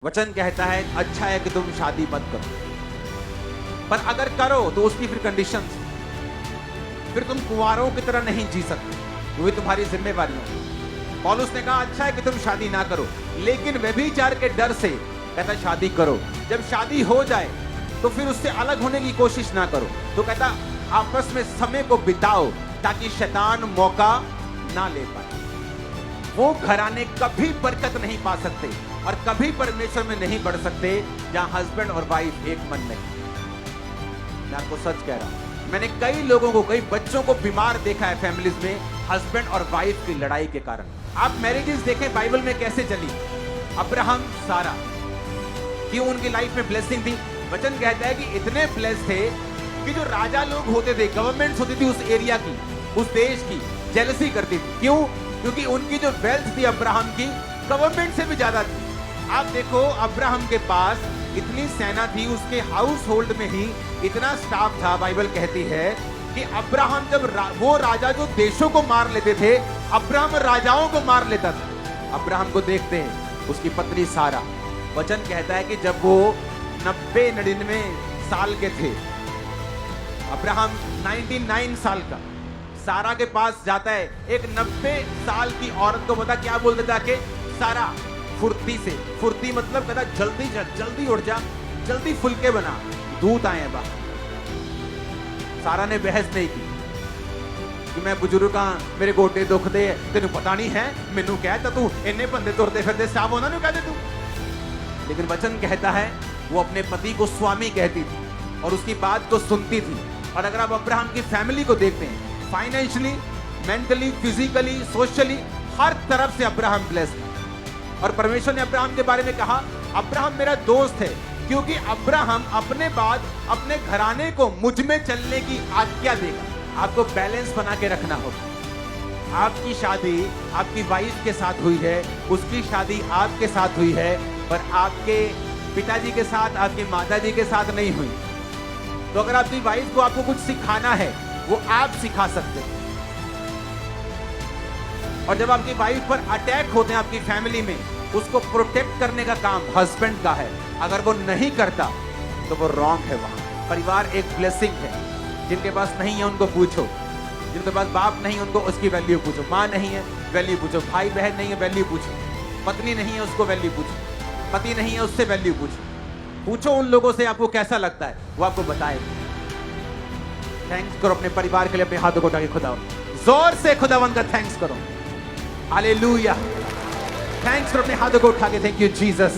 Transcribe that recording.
वचन कहता है अच्छा है कि तुम शादी मत करो, पर अगर करो तो उसकी फिर कंडीशन, फिर तुम कुंवारों की तरह नहीं जी सकते, वही तुम्हारी जिम्मेवारी है। पौलुस ने कहा अच्छा है कि तुम शादी ना करो, लेकिन व्यभिचार के डर से कहता शादी करो। जब शादी हो जाए तो फिर उससे अलग होने की कोशिश ना करो। तो कहता आपस में समय को बिताओ ताकि शैतान मौका ना ले पाए। वो घराने कभी बरकत नहीं पा सकते और कभी परमेश्वर में नहीं बढ़ सकते जहां हस्बैंड और वाइफ एक मन नहीं। मैं आपको सच कह रहा हूं, मैंने कई लोगों को, कई बच्चों को बीमार देखा है फैमिलीज में हस्बैंड और वाइफ की लड़ाई के कारण। आप मैरिजेस देखें बाइबल में कैसे चली। अब्राहम सारा, क्यों उनकी लाइफ में ब्लेसिंग थी? वचन कहता है कि इतने ब्लेस थे कि जो राजा लोग होते थे, गवर्नमेंट्स होती थी उस एरिया की, उस देश की, जेलसी करती थी। क्यों? क्योंकि उनकी जो वेल्थ थी अब्राहम की गवर्नमेंट से भी ज्यादा थी। आप देखो अब्राहम के पास इतनी सेना थी, उसके हाउस होल्ड में ही इतना स्टाफ था। बाइबल कहती है कि अब्राहम जब वो राजा जो देशों को मार लेते थे, अब्राहम राजाओं को मार लेता था। अब्राहम को देखते हैं उसकी पत्नी सारा। वचन कहता है कि जब वो 99 साल के थे, अब्राहम 99 साल का, सारा के पास जाता है। एक 90 साल की औरत को पता क्या बोल देता कि सारा फुर्ती से, फुर्ती मतलब कहता जल्दी उठ जा, जल्दी फुलके बना, दूध आए बाहर। सारा ने बहस नहीं की कि मैं बुजुर्ग हाँ, मेरे गोटे दुख दे, तेन पता नहीं है, मैनू कहता तू इन्ने बंदे तुरते फिरते साहब होना नहीं कहते तू। लेकिन वचन कहता है वो अपने पति को स्वामी कहती थी और उसकी बात को सुनती थी। और अगर आप अब्राहम की फैमिली को देखते हैं, फाइनेंशियली, मेंटली, फिजिकली, सोशली, हर तरफ से अब्राहम ब्लेस्ड है। और परमेश्वर ने अब्राहम के बारे में कहा अब्राहम मेरा दोस्त है, क्योंकि अब्राहम अपने बाद अपने घराने को मुझ में चलने की आज्ञा देगा। आपको बैलेंस बना के रखना होगा। आपकी शादी आपकी वाइफ के साथ हुई है, उसकी शादी आपके साथ हुई है, पर आपके पिताजी के साथ, आपकी माताजी के साथ नहीं हुई। तो अगर आपकी वाइफ को आपको कुछ सिखाना है, वो आप सिखा सकते हैं। और जब आपकी वाइफ पर अटैक होते हैं आपकी फैमिली में, उसको प्रोटेक्ट करने का काम हस्बैंड का है। अगर वो नहीं करता तो वो रॉन्ग है। वहां परिवार एक ब्लेसिंग है। जिनके पास नहीं है उनको पूछो, जिनके पास बाप नहीं उनको उसकी वैल्यू पूछो, माँ नहीं है वैल्यू पूछो, भाई बहन नहीं है वैल्यू पूछो, पत्नी नहीं है उसको वैल्यू पूछो, पति नहीं है उससे वैल्यू पूछो। पूछो उन लोगों से आपको कैसा लगता है, वो आपको बताएगा। थैंक्स करो अपने परिवार के लिए, अपने हाथों को उठा के खुदा जोर से खुदावन का थैंक्स करो। हालेलुया। थैंक्स करो अपने हाथों को उठा के, थैंक यू जीसस।